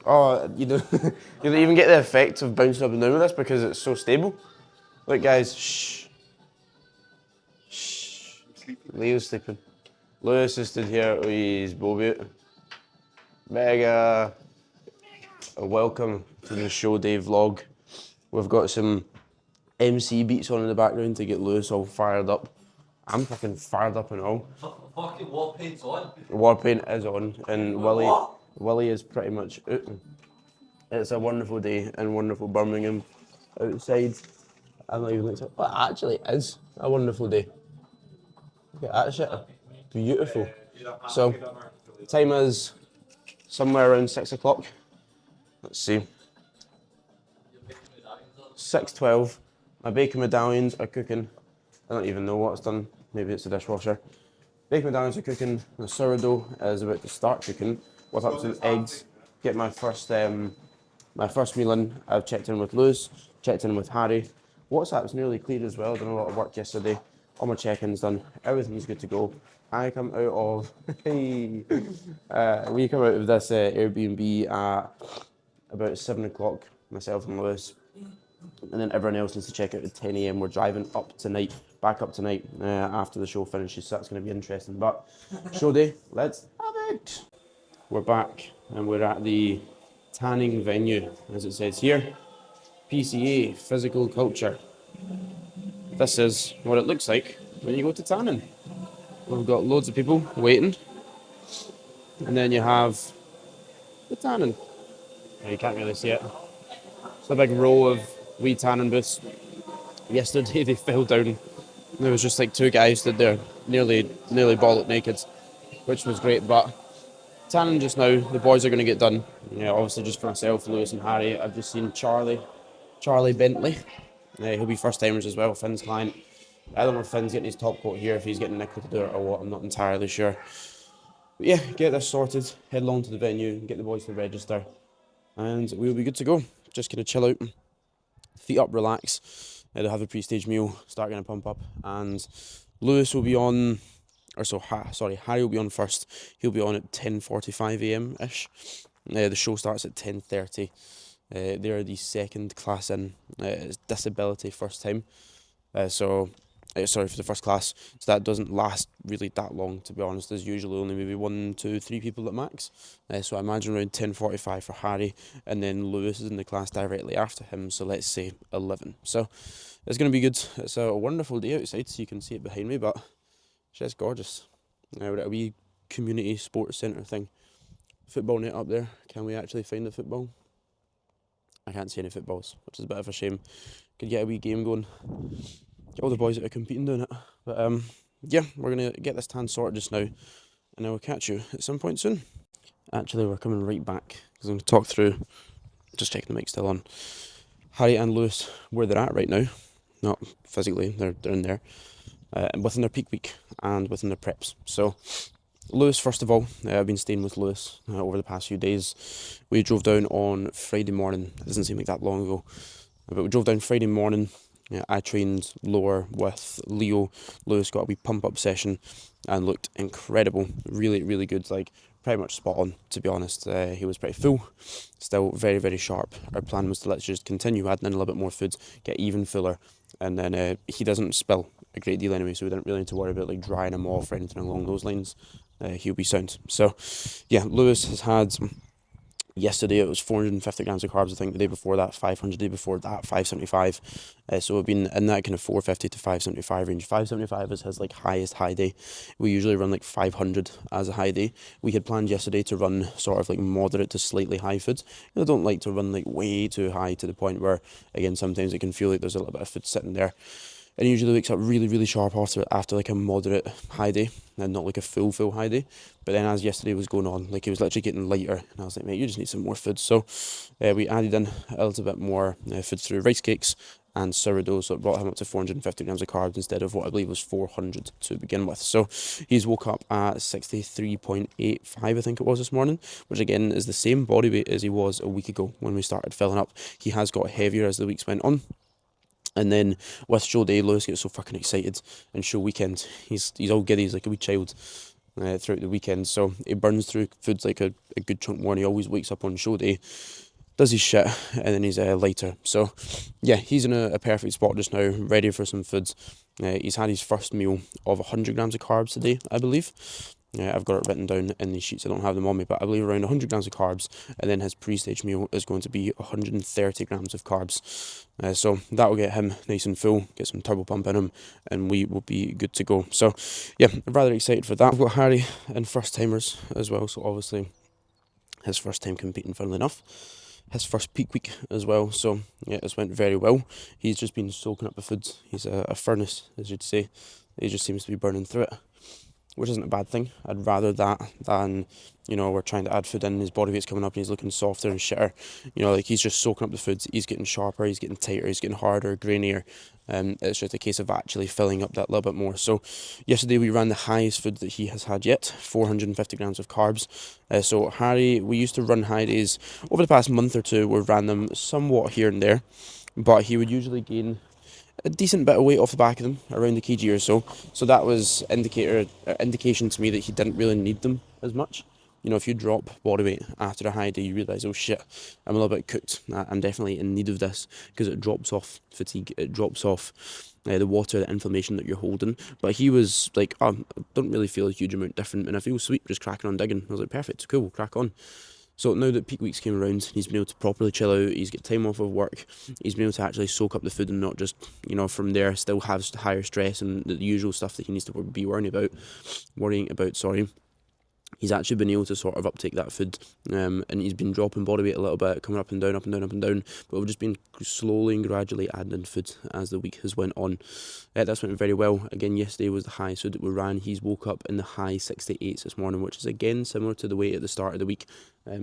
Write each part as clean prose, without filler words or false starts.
Oh, you don't, you don't even get the effect of bouncing up and down with this because it's so stable. Look, guys, shh. Shh. Leo's sleeping. Lewis has stood here with his bow boot. Mega. Welcome to the show day vlog. We've got some MC beats on in the background to get Lewis all fired up. I'm fucking fired up and all. Fucking war paint's on. War paint is on, and Willie is pretty much out. It's a wonderful day in wonderful Birmingham outside. I'm not even excited, but it actually is a wonderful day. Look at that shit. Beautiful. So, time is somewhere around 6 o'clock. Let's see. 6:12. My bacon medallions are cooking. I don't even know what it's done. Maybe it's a dishwasher. Bacon medallions are cooking. The sourdough is about to start cooking. What's up to eggs? Get my first meal in. I've checked in with Lewis, checked in with Harry. WhatsApp's nearly cleared as well. Done a lot of work yesterday. All my check-ins done. Everything's good to go. I come out of we come out of this Airbnb at about 7 o'clock. Myself and Lewis, and then everyone else needs to check out at 10 a.m. We're driving up tonight, back up tonight after the show finishes. So that's going to be interesting. But show day, let's have it. We're back and we're at the tanning venue, as it says here. PCA, physical culture. This is what it looks like when you go to tanning. We've got loads of people waiting. And then you have the tanning. You can't really see it. It's a big row of wee tanning booths. Yesterday they fell down. There was just like two guys stood there, nearly bollock naked, which was great. But tanning just now, the boys are going to get done. Yeah, obviously just for myself, Lewis and Harry. I've just seen Charlie Bentley. He'll be first timers as well, Finn's client. I don't know if Finn's getting his top coat here, if he's getting Nicola to do it or what, I'm not entirely sure. But yeah, get this sorted, head along to the venue, get the boys to register, and we'll be good to go. Just gonna chill out, feet up, relax. They'll have a pre-stage meal, start gonna pump up, and Lewis will be on, Harry will be on first. He'll be on at 10:45 a.m. ish. The show starts at 10:30. They're the second class in. It's disability first time. For the first class. So that doesn't last really that long, to be honest. There's usually only maybe 1, 2, 3 people at max. So I imagine around 10:45 for Harry, and then Lewis is in the class directly after him. So let's say 11. So it's going to be good. It's a wonderful day outside, so you can see it behind me, but it's just gorgeous. We're at a wee community sports centre thing. Football net up there. Can we actually find the football? I can't see any footballs, which is a bit of a shame. Could get a wee game going. Get all the boys that are competing doing it. But yeah, we're going to get this tan sorted just now, and I will catch you at some point soon. Actually, we're coming right back, because I'm going to talk through, just checking the mic still on, Harry and Lewis, where they're at right now. Not physically, they're in there, within their peak week and within their preps. So Lewis, first of all, I've been staying with Lewis over the past few days. We drove down on Friday morning. It doesn't seem like that long ago, but we drove down Friday morning. I trained lower with Leo. Lewis got a wee pump up session and looked incredible. Really, really good. Like, pretty much spot on, to be honest. He was pretty full, still very, very sharp. Our plan was to let's just continue adding in a little bit more food, get even fuller, and then he doesn't spill a great deal anyway, so we didn't really need to worry about like drying him off or anything along those lines. He'll be sound. So yeah, Lewis has had, yesterday it was 450 grams of carbs, I think. The day before that 500, the day before that 575. So we've been in that kind of 450 to 575 range. 575 is his like highest high day. We usually run like 500 as a high day. We had planned yesterday to run sort of like moderate to slightly high food. I don't like to run like way too high to the point where, again, sometimes it can feel like there's a little bit of food sitting there. And he usually wakes up really, really sharp after like a moderate high day, and not like a full high day. But then as yesterday was going on, like he was literally getting lighter, and I was like, mate, you just need some more food. So we added in a little bit more food through rice cakes and sourdough, so it brought him up to 450 grams of carbs instead of what I believe was 400 to begin with. So he's woke up at 63.85, I think it was this morning, which again is the same body weight as he was a week ago when we started filling up. He has got heavier as the weeks went on. And then with show day, Lewis gets so fucking excited, and show weekend, he's all giddy, he's like a wee child. throughout the weekend. So he burns through foods like a good chunk more, and he always wakes up on show day, does his shit, and then he's lighter. So yeah, he's in a perfect spot just now, ready for some foods. He's had his first meal of 100 grams of carbs today, I believe. I've got it written down in these sheets, I don't have them on me, but I believe around 100 grams of carbs, and then his pre-stage meal is going to be 130 grams of carbs. So that'll get him nice and full, get some turbo pump in him, and we will be good to go. So yeah, I'm rather excited for that. I've got Harry in first timers as well, so obviously his first time competing, funnily enough. His first peak week as well, so yeah, it's went very well. He's just been soaking up the foods. He's a furnace, as you'd say. He just seems to be burning through it, which isn't a bad thing. I'd rather that than, you know, we're trying to add food in, his body weight's coming up and he's looking softer and shitter. You know, like, he's just soaking up the foods, he's getting sharper, he's getting tighter, he's getting harder, grainier. It's just a case of actually filling up that little bit more. So yesterday we ran the highest food that he has had yet, 450 grams of carbs. So Harry, we used to run high days over the past month or two. We ran them somewhat here and there, but he would usually gain a decent bit of weight off the back of them, around the kg or so. So that was indication to me that he didn't really need them as much. You know, if you drop body weight after a high day, you realise, oh shit, I'm a little bit cooked. I'm definitely in need of this, because it drops off fatigue, it drops off the water, the inflammation that you're holding. But he was like, oh, I don't really feel a huge amount different, and I feel sweet just cracking on digging. I was like, perfect, cool, crack on. So now that peak weeks came around, he's been able to properly chill out, he's got time off of work, he's been able to actually soak up the food and not just, you know, from there still have higher stress and the usual stuff that he needs to be worrying about. He's actually been able to sort of uptake that food, and he's been dropping body weight a little bit, coming up and down, up and down, up and down, but we've just been slowly and gradually adding in food as the week has went on. That's went very well. Again, yesterday was the highest food that we ran. He's woke up in the high 68s this morning, which is again similar to the weight at the start of the week.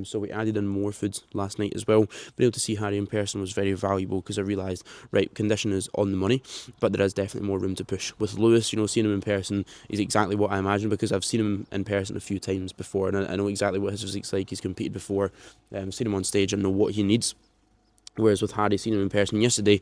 So we added in more food last night as well. Being able to see Harry in person was very valuable, because I realised, right, condition is on the money, but there is definitely more room to push. With Lewis, you know, seeing him in person is exactly what I imagined, because I've seen him in person a few times before, and I know exactly what his physique's like. He's competed before, seen him on stage and know what he needs. Whereas with Harry, seeing him in person yesterday,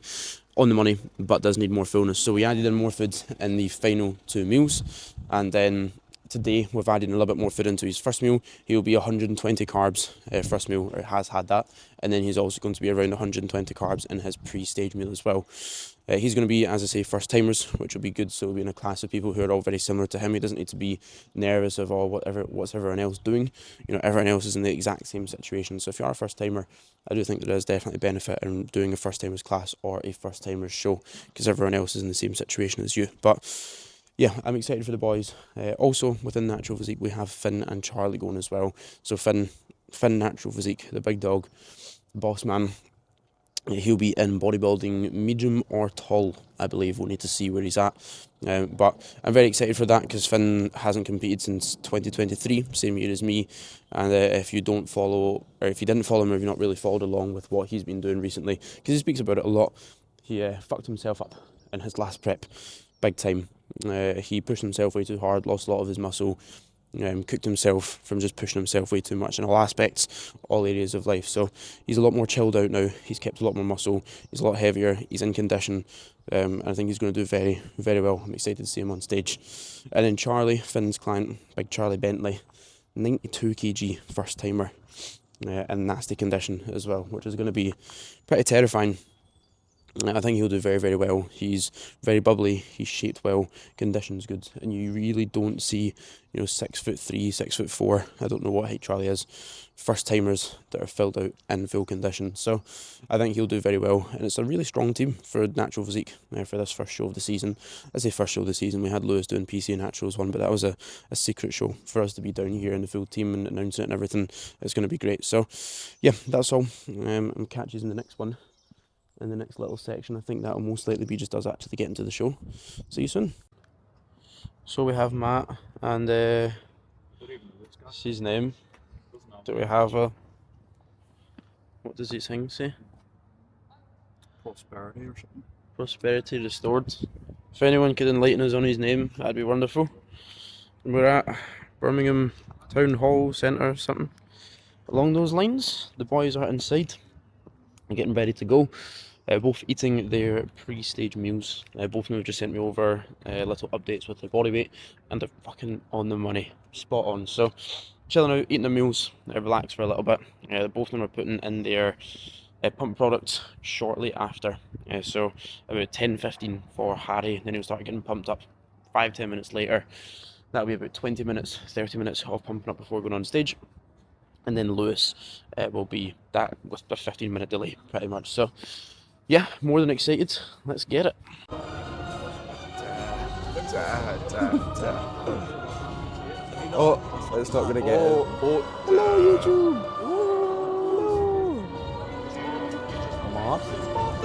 on the money, but does need more fullness. So we added in more food in the final 2 meals, and then today we've added a little bit more food into his first meal. He'll be 120 carbs first meal, or has had that, and then he's also going to be around 120 carbs in his pre-stage meal as well. He's going to be, as I say, first timers, which will be good. So he'll be in a class of people who are all very similar to him. He doesn't need to be nervous of what's everyone else doing. You know, everyone else is in the exact same situation. So if you are a first timer, I do think there is definitely benefit in doing a first timers class or a first timers show, because everyone else is in the same situation as you. But yeah, I'm excited for the boys. Also, within Natural Physique, we have Finn and Charlie going as well. So Finn Natural Physique, the big dog, boss man, he'll be in bodybuilding medium or tall, I believe. We'll need to see where he's at. But I'm very excited for that, because Finn hasn't competed since 2023, same year as me. And if you didn't follow him, or if you've not really followed along with what he's been doing recently, because he speaks about it a lot, he fucked himself up in his last prep, big time. He pushed himself way too hard, lost a lot of his muscle, cooked himself from just pushing himself way too much in all aspects, all areas of life. So he's a lot more chilled out now. He's kept a lot more muscle. He's a lot heavier. He's in condition. And I think he's going to do very, very well. I'm excited to see him on stage. And then Charlie, Finn's client, big Charlie Bentley, 92 kg first timer, in nasty condition as well, which is going to be pretty terrifying. I think he'll do very, very well. He's very bubbly, he's shaped well, condition's good, and you really don't see, 6'3", 6'4", I don't know what height Charlie is, first timers that are filled out in full condition. So I think he'll do very well, and it's a really strong team for Natural Physique for this first show of the season. I say first show of the season, we had Lewis doing PC and Naturals one, but that was a secret show for us to be down here in the full team and announce it and everything. It's going to be great. So yeah, that's all. I'll catch you in the next one. In the next little section, I think that'll most likely be just us actually getting to the show. See you soon. So we have Matt, and what's his name? Do we have what does his thing say? Prosperity or something. Prosperity restored. If anyone could enlighten us on his name, that'd be wonderful. And we're at Birmingham Town Hall Centre, something along those lines. The boys are inside, getting ready to go. both eating their pre-stage meals. Both of them have just sent me over little updates with their body weight, and they're fucking on the money, spot on. So chilling out, eating their meals, relax for a little bit. Both of them are putting in their pump products shortly after. So about 10:15 for Harry, then he'll start getting pumped up 5-10 minutes later. That'll be about 20 minutes, 30 minutes of pumping up before going on stage. And then Lewis will be that with a 15-minute delay, pretty much. So yeah, more than excited. Let's get it. Oh, it's not gonna get it. Hello, YouTube.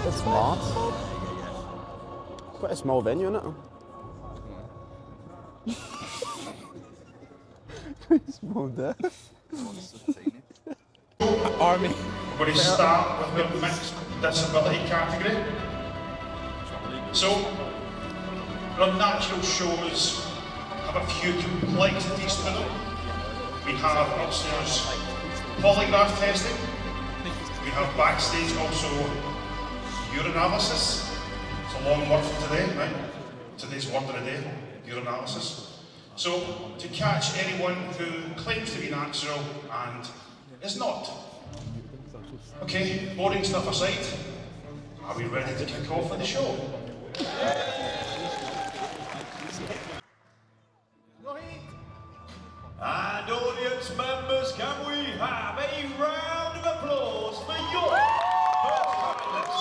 It's smart. Quite a small venue, isn't it? Small death. Army. We're going to start with the mixed disability category. So, our natural shows have a few complexities to them. We have upstairs polygraph testing. We have backstage also urinalysis. It's a long word for today, right? Today's word of the day, urinalysis. So, to catch anyone who claims to be natural and is not. Okay, boring stuff aside, are we ready to kick off with the show? And audience members, can we have a round of applause for your performance?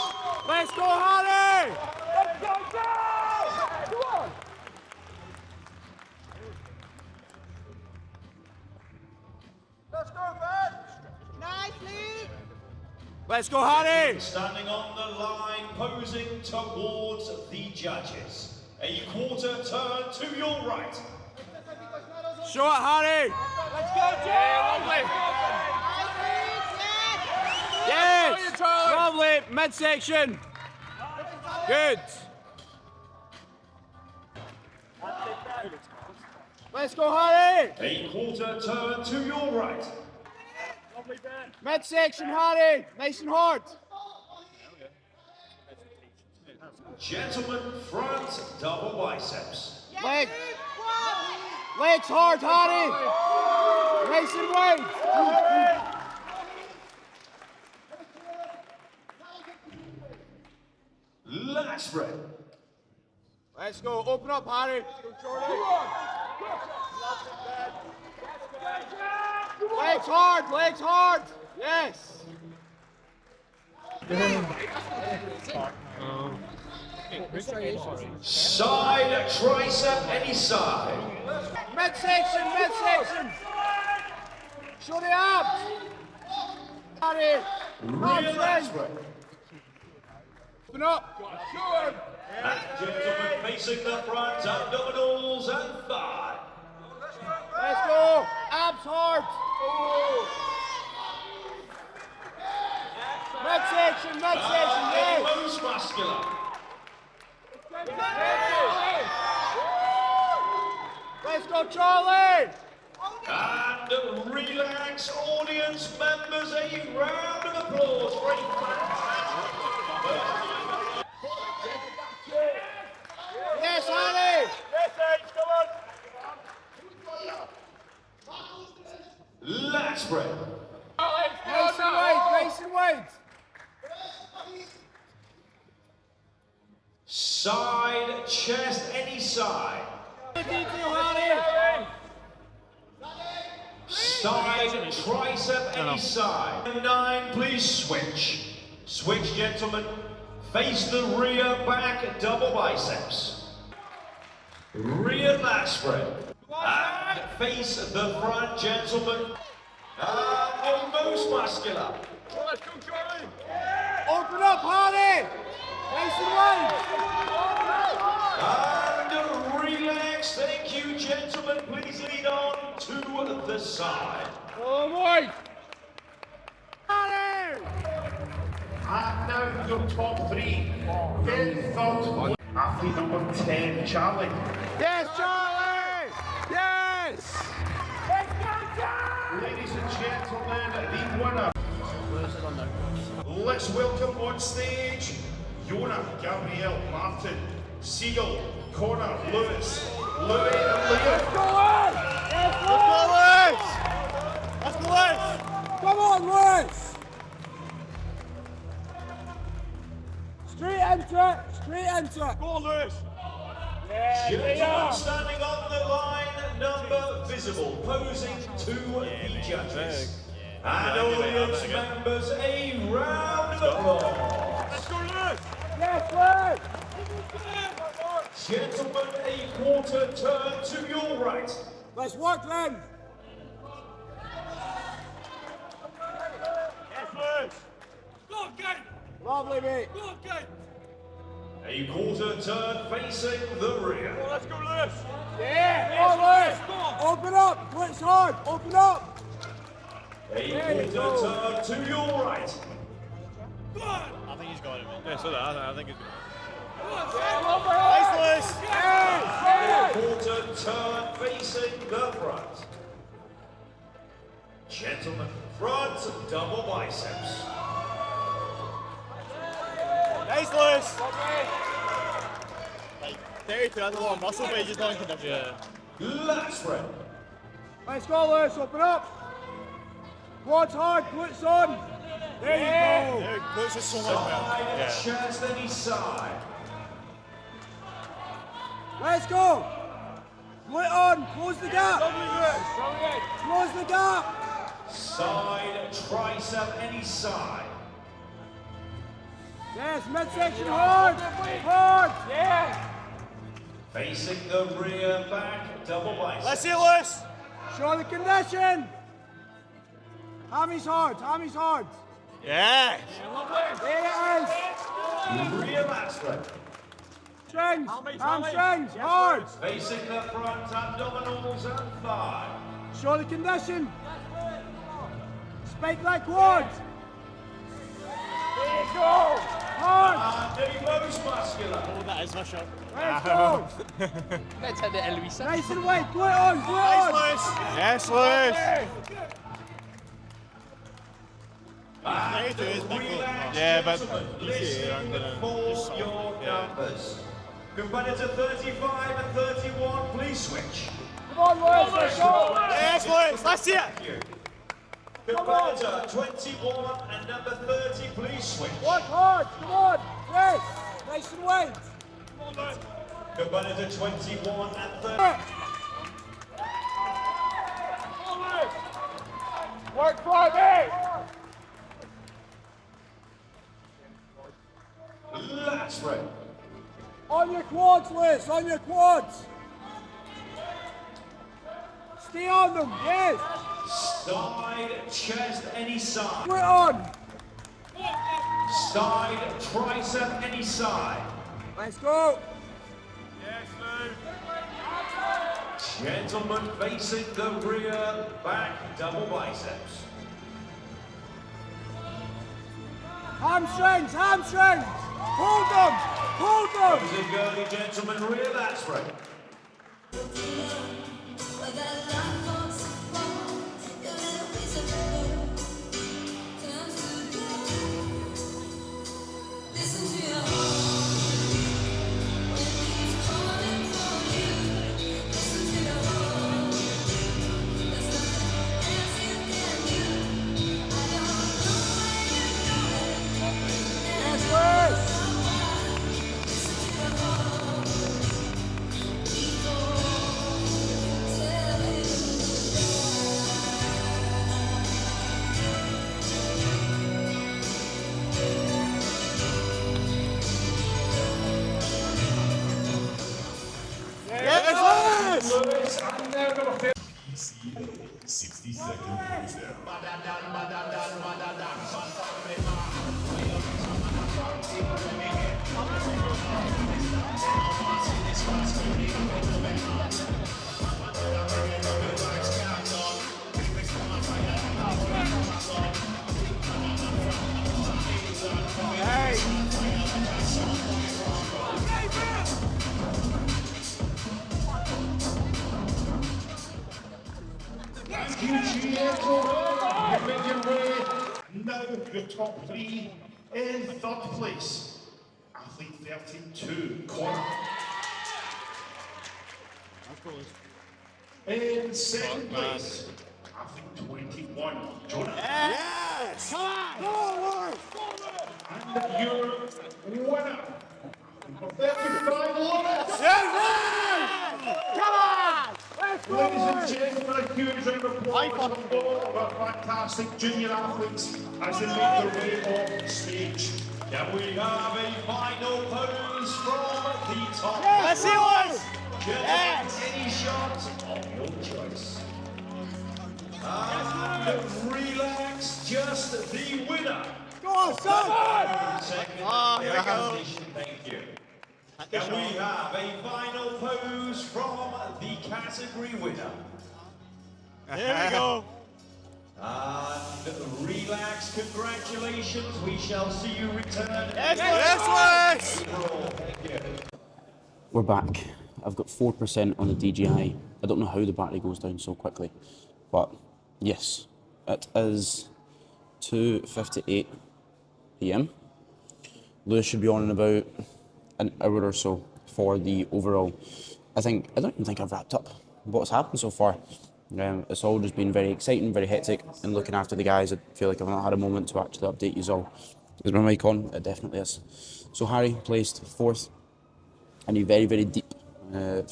Let's go, Harry! Let's go, Joe! Come on! Let's go, Ben! Nicely! Let's go, Harry! Standing on the line, posing towards the judges. A quarter turn to your right. Show it, Harry! Let's go, Joe! Yes! Lovely! Midsection! Good! Let's go, Harry! A quarter turn to your right. Midsection, Harry! Nice and hard! Gentlemen, front double biceps. Leg! Legs hard, Harry! Nice and wide! Lat spread. Let's go, open up, Harry! Legs hard, legs hard! Yes! Side tricep, any side. Midsection, midsection! Show the abs! Harry! Rear lat spread. Open up! And gentlemen facing the front, abdominals and thigh. Let's go! Abs hard! Midsection, midsection, yes! Most muscular. Let's go, Charlie! And relax, audience members, a round of applause for a fantastic Yes, Harry! lat spread. Nice and wide, nice and wide! Side chest, any side. Detail, Harry! Side tricep, any side. 9, please switch. Switch, gentlemen. Face the rear, back, double biceps. Rear lat spread. And face the front, gentlemen. Almost muscular. Let's go, Charlie! Open up, Harry! Nice and wide! And relax. Thank you, gentlemen. Please lead on to the side. Oh boy! Harry! And now your top 3. Then third, athlete number 10, Charlie. Yes, Charlie! Yes! Let's go, Joe! Ladies and gentlemen, the winner. Let's welcome on stage Yona, Gabrielle, Martin, Siegel, Connor, Lewis, Louis and Liam. Let's go, Lewis! Come on, Lewis! Straight into it! Straight into it! Go on, Lewis! Gentlemen standing on the line, number visible, posing to the judges. And audience members, a round of applause. Let's go, Lewis! Yes, Lewis! Gentlemen, a quarter turn to your right. Let's work then! Yes, Lewis! Go on, Kate! Lovely, mate! Go on, Kate! A quarter turn facing the rear. Oh, let's go, Lewis! Yeah! Go on, Lewis! Open up! Glitch hard! Open up! A quarter turn to your right. Go on! I think he's got it, mate. Yeah, so that, I think he's got it. Nice, Lewis! Yes! A quarter turn facing the front. Gentlemen, front double biceps. Nice, Lewis! Like, 32 has a lot of muscle, but he's just not in condition. Yeah. Lat spread. Let's go, Lewis! Open up! Quads hard, glutes on! There you go! Dude, glutes is so much better. Side, Yeah. chest, any side. Let's go! Glute on! Close the gap! Close the gap! Side, tricep, any side. Yes, midsection hard! Hard! Yeah! Facing the rear, back, double bicep. Let's see it, Lewis! Show the condition! Hammy's hard, Hammy's hard! Yeah! There it is! Rear lat spread. Strings! Hamstrings! Hard! Facing the front, abdominals and thigh. Show the condition! Spike that quad! There you go! Hard! And the most muscular. Oh, that is my shot. Let's go! Let's hit it, Eloisa. Nice and wide, glute on, glute Nice, on! Lewis! Yes, Lewis! And do is big relax, yeah, but gentlemen. you Listen see, I'm gonna for just sort of- your yeah. numbers. Competitor 35 and 31, please switch. Come on, Lewis, let's go! Yes, Lewis! Let's see it! Thank you. Competitor 21 and number 30, please switch. Work hard, come on! Yes! Nice and wide! Competitor 21 and 30. Work for me! Lat spread. On your quads, Liz, on your quads! Stay on them, yes! Side, chest, any side. We're on! Side, tricep, any side. Let's go! Gentlemen facing the rear, back, double biceps. Hamstrings, hamstrings! Hold them! Hold them! Those are girly gentlemen, rear lat spread. Yes, Liz! Yes, Lewis! Lewis, I'm now going to 60-second countdown. Now your top three. In third place, athlete 32, Connor. In second place, athlete 21, Jonah. Yes! And your winner, number 35, Lawrence. Ladies and gentlemen, a huge round of applause for all of our fantastic junior athletes as they make their way off stage. Can we have a final pose from the top? Let's see one! Yes! Any shot of your choice. And relax, just the winner. Go on, son! Second Here we go. position, thank you. Can we have a final pose from the category winner? Here we go. And relax, congratulations. We shall see you return. Yes, April. Thank you. We're back. I've got 4% on the DJI. I don't know how the battery goes down so quickly, but yes, it is 2:58 p.m. Lewis should be on in about an hour or so for the overall. I don't even think I've wrapped up what's happened so far. It's all just been very exciting, very hectic, and looking after the guys. I feel like I've not had a moment to actually update you all. Is my mic on? It definitely is. So Harry placed 4th, and a very, very deep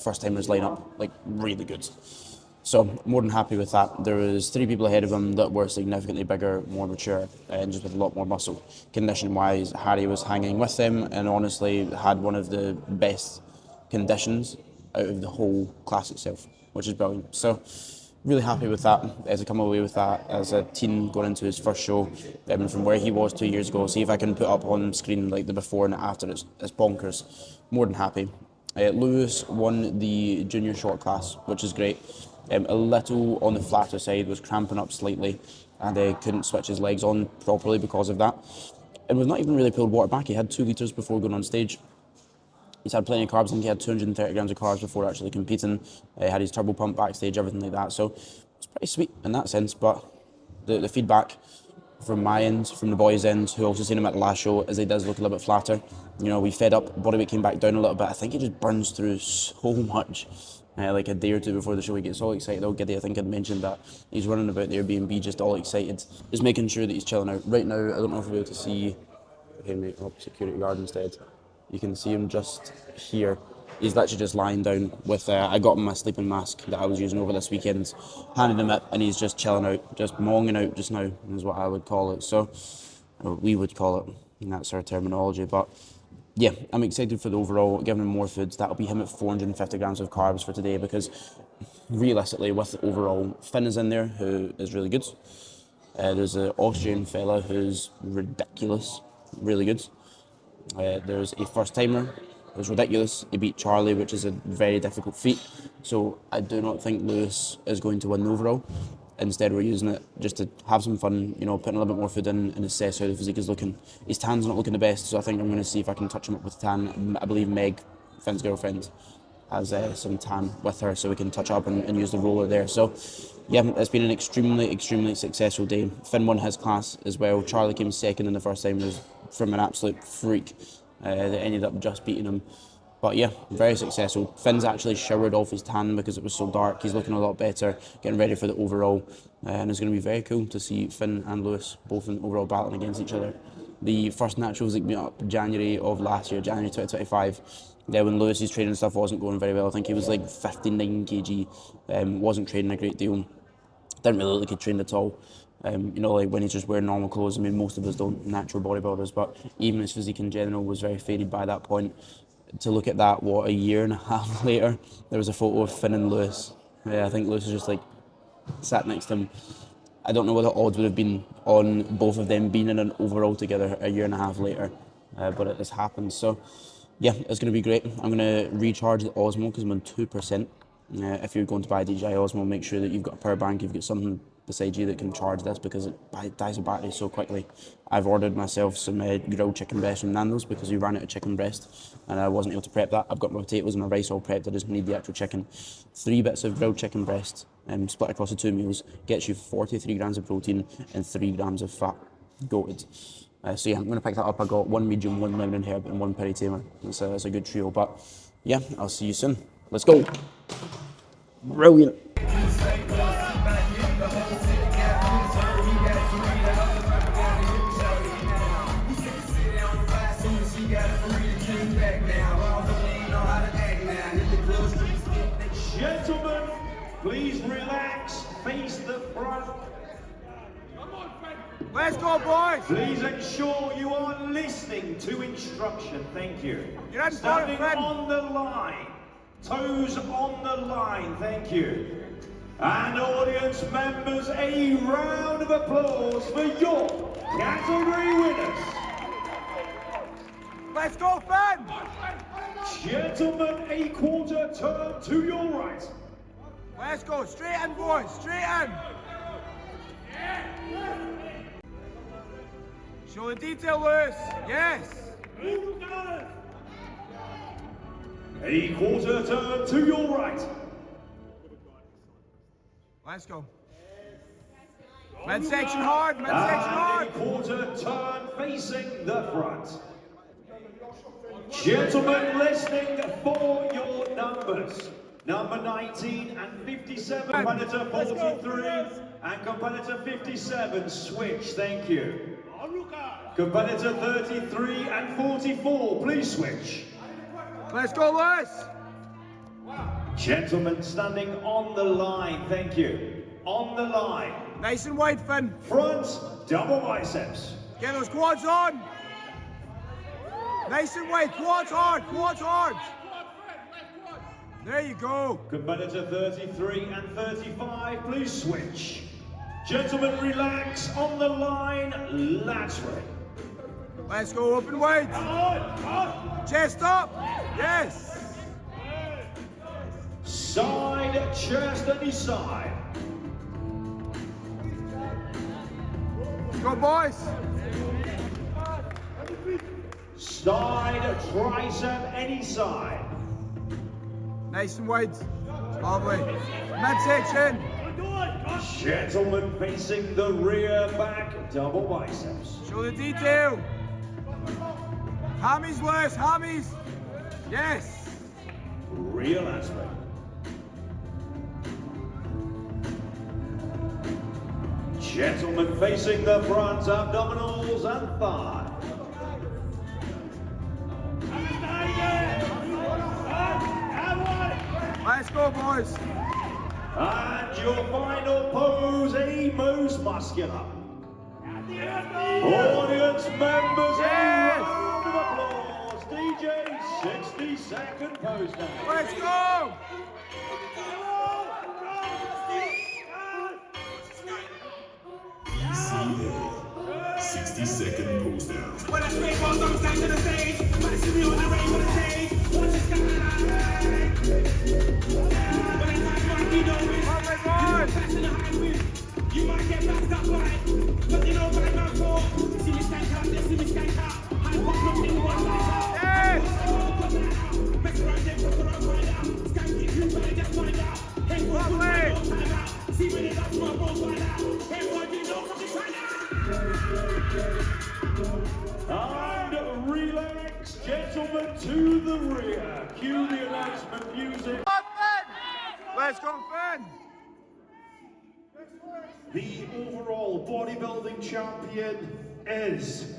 first timers lineup, like really good. So more than happy with that. There was 3 people ahead of him that were significantly bigger, more mature, and just with a lot more muscle. Condition-wise, Harry was hanging with them, and honestly had one of the best conditions out of the whole class itself, which is brilliant. So really happy with that, to come away with that as a teen going into his first show, from where he was 2 years ago. See if I can put up on screen like the before and after. It's bonkers. More than happy. Lewis won the junior short class, which is great. A little on the flatter side, was cramping up slightly, and couldn't switch his legs on properly because of that. And we've not even really pulled water back. He had 2 litres before going on stage. He's had plenty of carbs. I think he had 230 grams of carbs before actually competing. He had his turbo pump backstage, everything like that. So it's pretty sweet in that sense. But the feedback from my end, from the boys' end, who also seen him at the last show, is he does look a little bit flatter. You know, we fed up, body weight came back down a little bit. I think he just burns through so much. Like a day or two before the show, he gets all excited, all giddy. I think I'd mentioned that he's running about the Airbnb just all excited, just making sure that he's chilling out. Right now, I don't know if we'll be able to see him up security guard instead. You can see him just here. He's literally just lying down with, I got him my sleeping mask that I was using over this weekend, handed him it, and he's just chilling out, just monging out just now, is what I would call it. So, or we would call it, and that's our terminology. But yeah, I'm excited for the overall, giving him more foods. That'll be him at 450 grams of carbs for today, because realistically, with the overall, Finn is in there, who is really good. There's an Austrian fella who's ridiculous, really good. There's a first timer who's ridiculous. He beat Charlie, which is a very difficult feat. So I do not think Lewis is going to win the overall. Instead, we're using it just to have some fun, you know, putting a little bit more food in and assess how the physique is looking. His tan's not looking the best, so I think I'm going to see if I can touch him up with tan. I believe Meg, Finn's girlfriend, has some tan with her, so we can touch up and use the roller there. So yeah, it's been an extremely, extremely successful day. Finn won his class as well. Charlie came second in the first time. It was from an absolute freak that ended up just beating him. But yeah, very successful. Finn's actually showered off his tan because it was so dark. He's looking a lot better, getting ready for the overall. And it's going to be very cool to see Finn and Lewis both in overall battling against each other. The first naturals that meet up January of last year, January 2025. Then when Lewis's training stuff wasn't going very well, I think he was like 59 kg, wasn't training a great deal. Didn't really look like he trained at all. You know, like when he's just wearing normal clothes. I mean, most of us don't, natural bodybuilders, but even his physique in general was very faded by that point. To look at that, a year and a half later, there was a photo of Finn and Lewis. Yeah, I think Lewis is just like sat next to him. I don't know what the odds would have been on both of them being in an overall together a year and a half later, but it has happened. So yeah, it's going to be great. I'm going to recharge the Osmo because I'm on 2%. If you're going to buy a DJI Osmo, make sure that you've got a power bank, you've got something beside you that can charge this, because it dies the battery so quickly. I've ordered myself some grilled chicken breast from Nando's because we ran out of chicken breast and I wasn't able to prep that. I've got my potatoes and my rice all prepped, I just need the actual chicken. 3 bits of grilled chicken breast split across the 2 meals gets you 43 grams of protein and 3 grams of fat. goated. So yeah, I'm going to pick that up. I got one medium, one lemon and herb, and one peri tamer. That's a good trio. But yeah, I'll see you soon. Let's go. Brilliant. Gentlemen, please relax, face the front. Let's go, boys. Please ensure you are listening to instruction. Thank you. You're in front, Standing friend. on the line. Toes on the line. Thank you. And audience members, a round of applause for your category winners. Let's go, Finn. Gentlemen, a quarter turn to your right. Let's go. Straight in, boys. Straight in. Show the detail, Lewis. Yes. A quarter turn to your right. Let's go. Midsection hard. Midsection hard. And a quarter turn facing the front. Gentlemen listening for your numbers. Number 19 and 57, competitor 43 and competitor 57, switch, thank you. Competitor 33 and 44, please switch. Let's go, Lewis. Gentlemen standing on the line, thank you. On the line. Nice and wide, Finn. Front, double biceps. Get those quads on. Nice and wide. Quads hard. Quads hard. There you go. Competitor 33 and 35, please switch. Gentlemen, relax on the line, laterally. Let's go open wide. Chest up. Yes. Side, chest, any side. Let's go, boys. Side, tricep, any side. Nice and wide. Lovely. Midsection. Gentlemen facing the rear, back, double biceps. Show the detail. Hammies, Lewis. Hammies. Yes. Real aspect. Gentlemen facing the front, abdominals and thigh. Let's go, boys. And your final pose, a most muscular. Audience members, Yes. a round of applause. DJ, 60-second pose now. Let's go. ECA. 60-second pose down. When I scrape on those down to the stage, when I see me on the rain on the stage, what's this guy like? When I talk about you know it, Oh, my God. passing the high wind, you might get backed up by, but you know what I'm for. See me stank out, they see me stank out, high pop nothing, one light out. Yes. Mess around them, fuck around, find out, skank it, you better just find out. Hey, what's good, Lovely. no time out, see when it's up, my bro, find out. Hey, what you know, fucking find out. And relax, gentlemen, to the rear. Cue the announcement music. Let's go, Finn. The overall bodybuilding champion is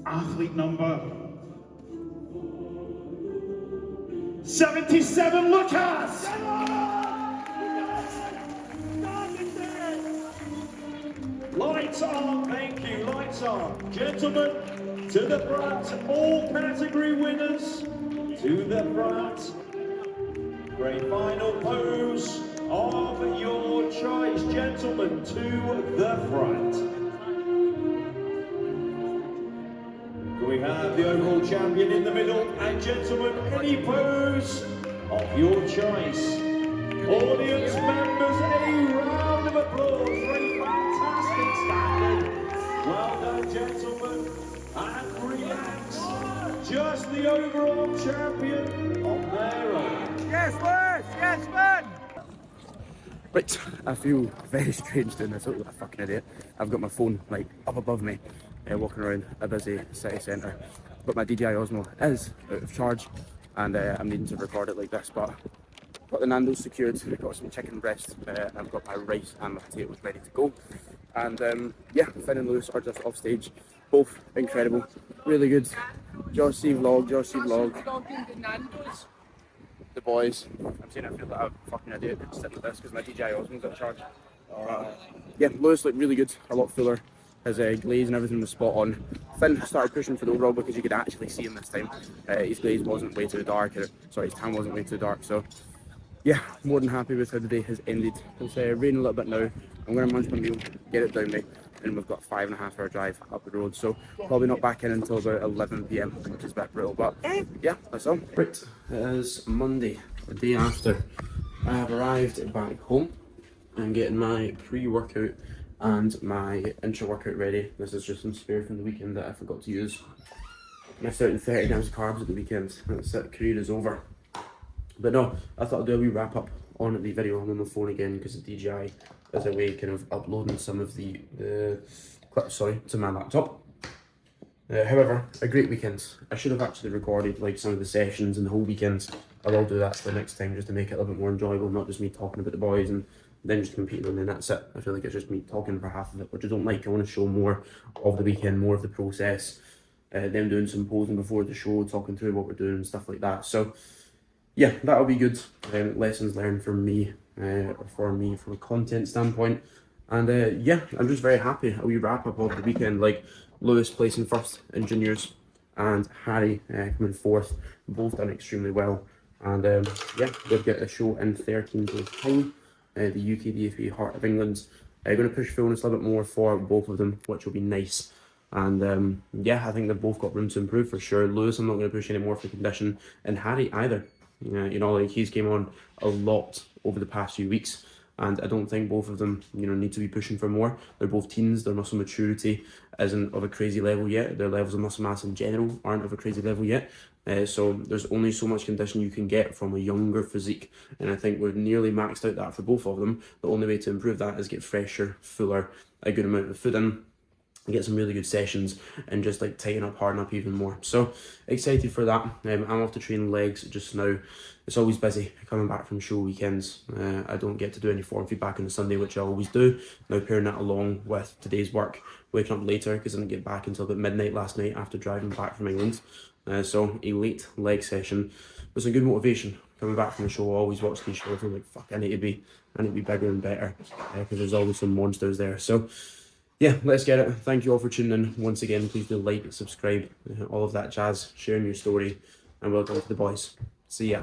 athlete number 77, Lucas! Lights on, thank you, lights on. Gentlemen, to the front, all category winners, to the front. Great final pose of your choice, gentlemen, to the front. Can we have the overall champion in the middle? And gentlemen, any pose of your choice. Audience members, a round of applause for a fantastic standing. Well done, gentlemen. And relax. Just the overall champion on their own. Yes, Lewis. Yes, Finn. Right, I feel very strange doing this. I look like a fucking idiot. I've got my phone like up above me, walking around a busy city centre. But my DJI Osmo is out of charge, and I'm needing to record it like this. But got the Nando's secured. I've got some chicken breast. I've got my rice and my potatoes ready to go. And yeah, Finn and Lewis are just off stage. Both incredible, really good. Josh C vlog, Josh C vlog. The boys. I'm saying I feel like a fucking idiot sitting with this because my DJI Osmo's in charge. Yeah, Lewis looked really good, a lot fuller. His glaze and everything was spot on. Finn started pushing for the overall because you could actually see him this time. His glaze wasn't way too dark, sorry, his tan wasn't way too dark. So yeah, more than happy with how the day has ended. It's raining a little bit now. I'm going to munch my meal, get it down me, and we've got a 5.5 hour drive up the road. So probably not back in until about 11 PM, which is a bit brutal. But yeah, that's all. Right, it is Monday, the day after. I have arrived back home. I'm getting my pre-workout and my intra-workout ready. This is just some spare from the weekend that I forgot to use. Missed out on 30 grams of carbs at the weekend. That's it, career is over. But no, I thought I'd do a wee wrap up on the video. I'm on my phone again because the DJI is a way kind of uploading some of the clips, to my laptop. However, a great weekend. I should have actually recorded like some of the sessions and the whole weekend. I will do that for the next time just to make it a little bit more enjoyable, not just me talking about the boys and then just competing and then that's it. I feel like it's just me talking for half of it, which I don't like. I want to show more of the weekend, more of the process, them doing some posing before the show, talking through what we're doing and stuff like that. So yeah, that'll be good. Lessons learned from me, from a content standpoint. And yeah, I'm just very happy. A wee wrap up of the weekend, like Lewis placing first in juniors and Harry coming fourth. Both done extremely well. And yeah, they've got a show in 13 days time. The UK DFB Heart of England. Going to push fitness a little bit more for both of them, which will be nice. And yeah, I think they've both got room to improve for sure. Lewis, I'm not going to push any more for condition, and Harry either. You know, like he's came on a lot over the past few weeks, and I don't think both of them, you know, need to be pushing for more. They're both teens. Their muscle maturity isn't of a crazy level yet. Their levels of muscle mass in general aren't of a crazy level yet. So there's only so much condition you can get from a younger physique, and I think we've nearly maxed out that for both of them. The only way to improve that is get fresher, fuller, a good amount of food in, get some really good sessions and just like tighten up, harden up even more. So excited for that. I'm off to train legs just now. It's always busy coming back from show weekends. I don't get to do any form feedback on the Sunday, which I always do. Now pairing that along with today's work, waking up later because I didn't get back until about midnight last night after driving back from England. So a late leg session with some good motivation. Coming back from the show, I always watch these shows and I'm like, fuck, I need to be bigger and better because there's always some monsters there. So yeah, let's get it. Thank you all for tuning in once again. Please do like, subscribe, all of that jazz, sharing your story, and welcome to the boys. See ya.